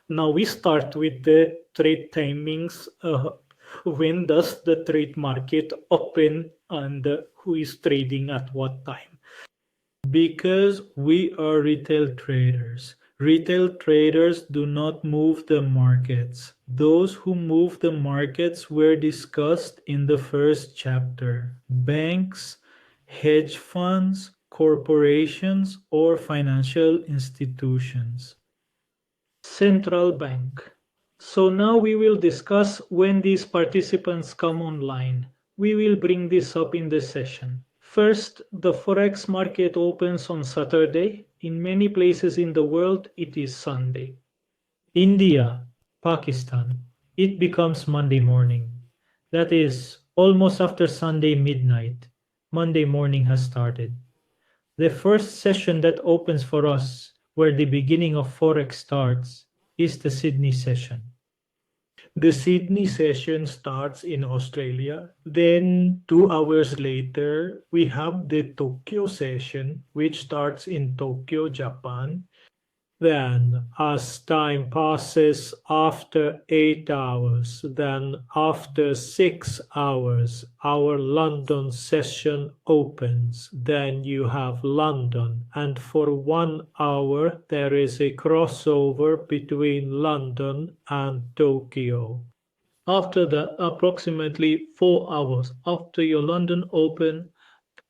Now we start with the trade timings. When does the trade market open and who is trading at what time? Because we are retail traders. Retail traders do not move the markets. Those who move the markets were discussed in the first chapter. Banks, hedge funds, corporations, or financial institutions. Central bank. So now we will discuss when these participants come online. We will bring this up in this session. First, the Forex market opens on Saturday. In many places in the world, it is Sunday. India, Pakistan, it becomes Monday morning. That is almost after Sunday midnight. Monday morning has started. The first session that opens for us, where the beginning of Forex starts, is the Sydney session. The Sydney session starts in Australia. Then 2 hours later, we have the Tokyo session, which starts in Tokyo, Japan. Then, as time passes, after 8 hours, then after 6 hours, our London session opens. Then you have London, and for 1 hour, there is a crossover between London and Tokyo. After that, approximately 4 hours after your London Open,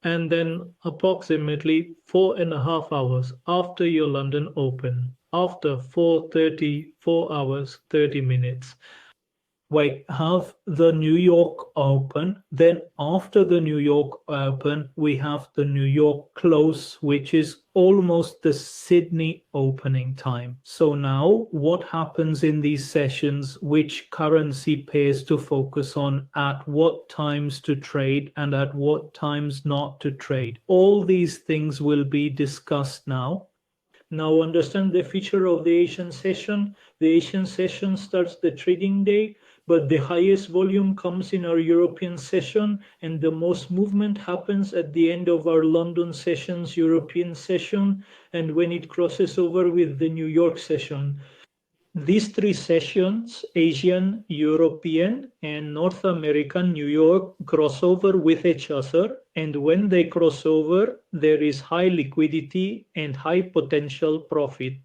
and then approximately 4.5 hours after your London Open, after 4:30, 4 hours, 30 minutes. We have the New York Open. Then after the New York Open, we have the New York Close, which is almost the Sydney opening time. So now what happens in these sessions, which currency pairs to focus on, at what times to trade and at what times not to trade. All these things will be discussed now. Now understand the feature of the Asian session. The Asian session starts the trading day, but the highest volume comes in our European session, and the most movement happens at the end of our London session's European session, and when it crosses over with the New York session. These three sessions, Asian, European, and North American New York, cross over with each other, and when they cross over, there is high liquidity and high potential profit.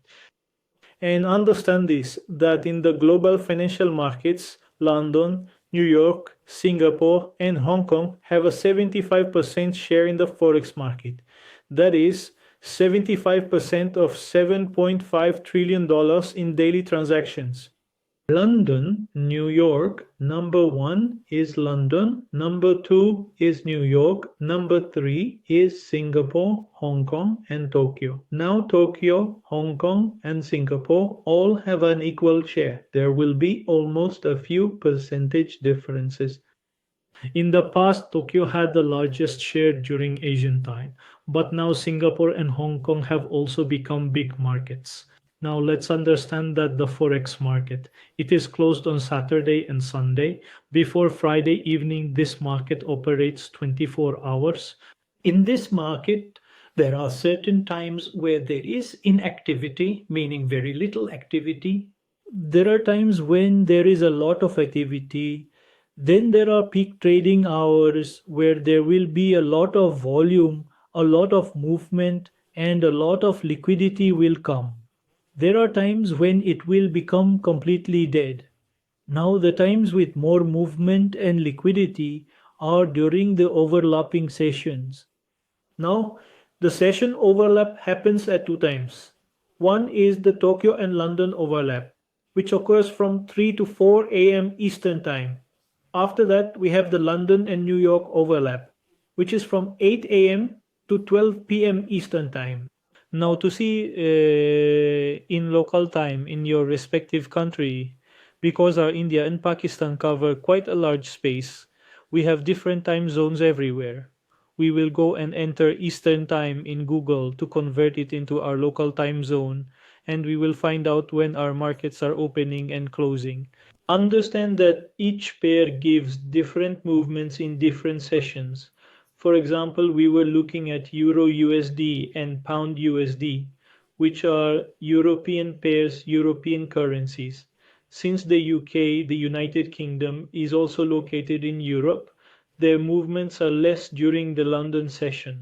And understand this, that in the global financial markets, London, New York, Singapore, and Hong Kong have a 75% share in the Forex market. That is 75% of $7.5 trillion in daily transactions. London, New York, number one is London, number two is New York, number three is Singapore, Hong Kong, and Tokyo. Now Tokyo, Hong Kong, and Singapore all have an equal share. There will be almost a few percentage differences. In the past, Tokyo had the largest share during Asian time, but now Singapore and Hong Kong have also become big markets. Now let's understand that the Forex market, it is closed on Saturday and Sunday. Before Friday evening, this market operates 24 hours. In this market, there are certain times where there is inactivity, meaning very little activity. There are times when there is a lot of activity. Then there are peak trading hours where there will be a lot of volume, a lot of movement, and a lot of liquidity will come. There are times when it will become completely dead. Now, the times with more movement and liquidity are during the overlapping sessions. Now, the session overlap happens at two times. One is the Tokyo and London overlap, which occurs from 3 to 4 a.m. Eastern Time. After that, we have the London and New York overlap, which is from 8 a.m. to 12 p.m. Eastern Time. Now, to see in local time in your respective country, because our India and Pakistan cover quite a large space, we have different time zones everywhere. We will go and enter Eastern Time in Google to convert it into our local time zone, and we will find out when our markets are opening and closing. Understand that each pair gives different movements in different sessions. For example, we were looking at Euro USD and Pound USD, which are European pairs, European currencies. Since the UK, the United Kingdom, is also located in Europe, their movements are less during the London session.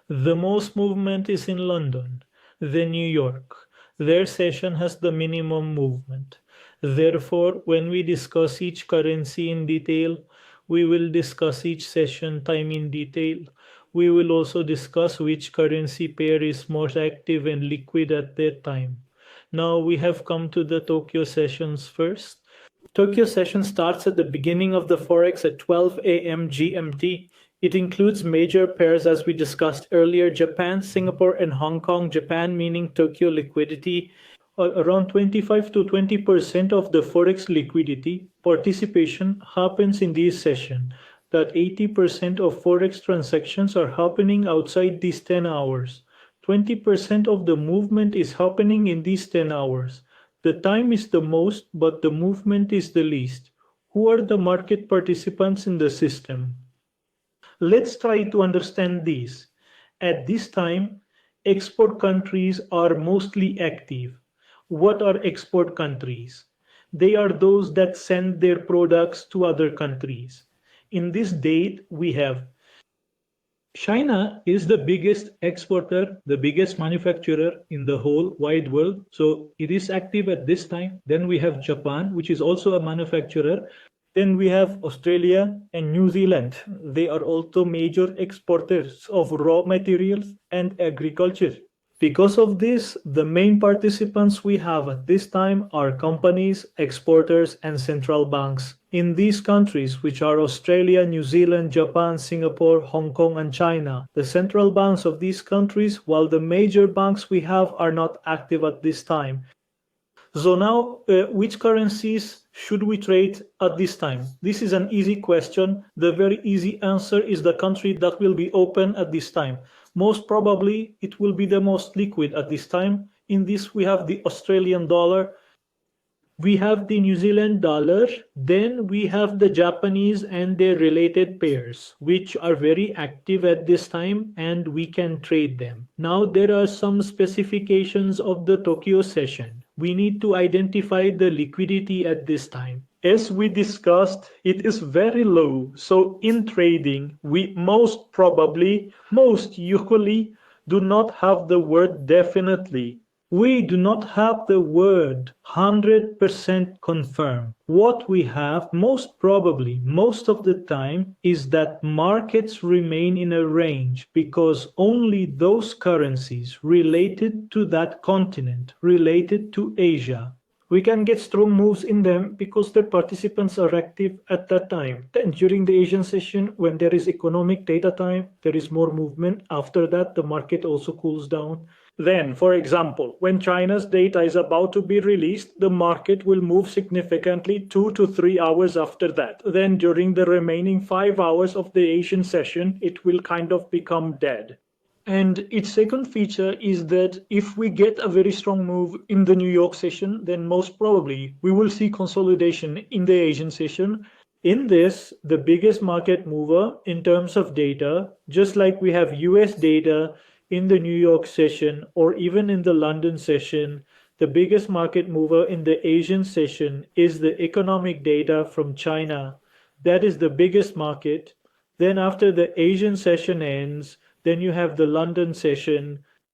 The most movement is in London, then New York. Their session has the minimum movement. Therefore, when we discuss each currency in detail, we will discuss each session time in detail. We will also discuss which currency pair is most active and liquid at that time. Now we have come to the Tokyo sessions first. Tokyo session starts at the beginning of the Forex at 12 a.m. GMT. It includes major pairs as we discussed earlier, Japan, Singapore, and Hong Kong. Japan meaning Tokyo liquidity. Around 25 to 20% of the Forex liquidity participation happens in this session. That 80% of Forex transactions are happening outside these 10 hours. 20% of the movement is happening in these 10 hours. The time is the most, but the movement is the least. Who are the market participants in the system? Let's try to understand these. At this time, export countries are mostly active. What are export countries? They are those that send their products to other countries. In this date, we have China is the biggest exporter, the biggest manufacturer in the whole wide world. So it is active at this time. Then we have Japan, which is also a manufacturer. Then we have Australia and New Zealand. They are also major exporters of raw materials and agriculture. Because of this, the main participants we have at this time are companies, exporters, and central banks. In these countries, which are Australia, New Zealand, Japan, Singapore, Hong Kong, and China, the central banks of these countries, while the major banks we have are not active at this time. So now, which currencies should we trade at this time? This is an easy question. The very easy answer is the country that will be open at this time. Most probably, it will be the most liquid at this time. In this, we have the Australian dollar, we have the New Zealand dollar, then we have the Japanese and their related pairs, which are very active at this time and we can trade them. Now there are some specifications of the Tokyo session. We need to identify the liquidity at this time. As we discussed, it is very low. So in trading, we most probably, most usually do not have the word definitely. We do not have the word 100% confirm. What we have most probably, most of the time, is that markets remain in a range because only those currencies related to that continent, related to Asia, we can get strong moves in them because the participants are active at that time. Then during the Asian session, when there is economic data time, there is more movement. After that, the market also cools down. Then, for example, when China's data is about to be released, the market will move significantly 2 to 3 hours after that. Then during the remaining 5 hours of the Asian session, it will kind of become dead. And its second feature is that if we get a very strong move in the New York session, then most probably we will see consolidation in the Asian session. In this, the biggest market mover in terms of data, just like we have US data in the New York session or even in the London session, the biggest market mover in the Asian session is the economic data from China. That is the biggest market. Then after the Asian session ends, then you have the London session.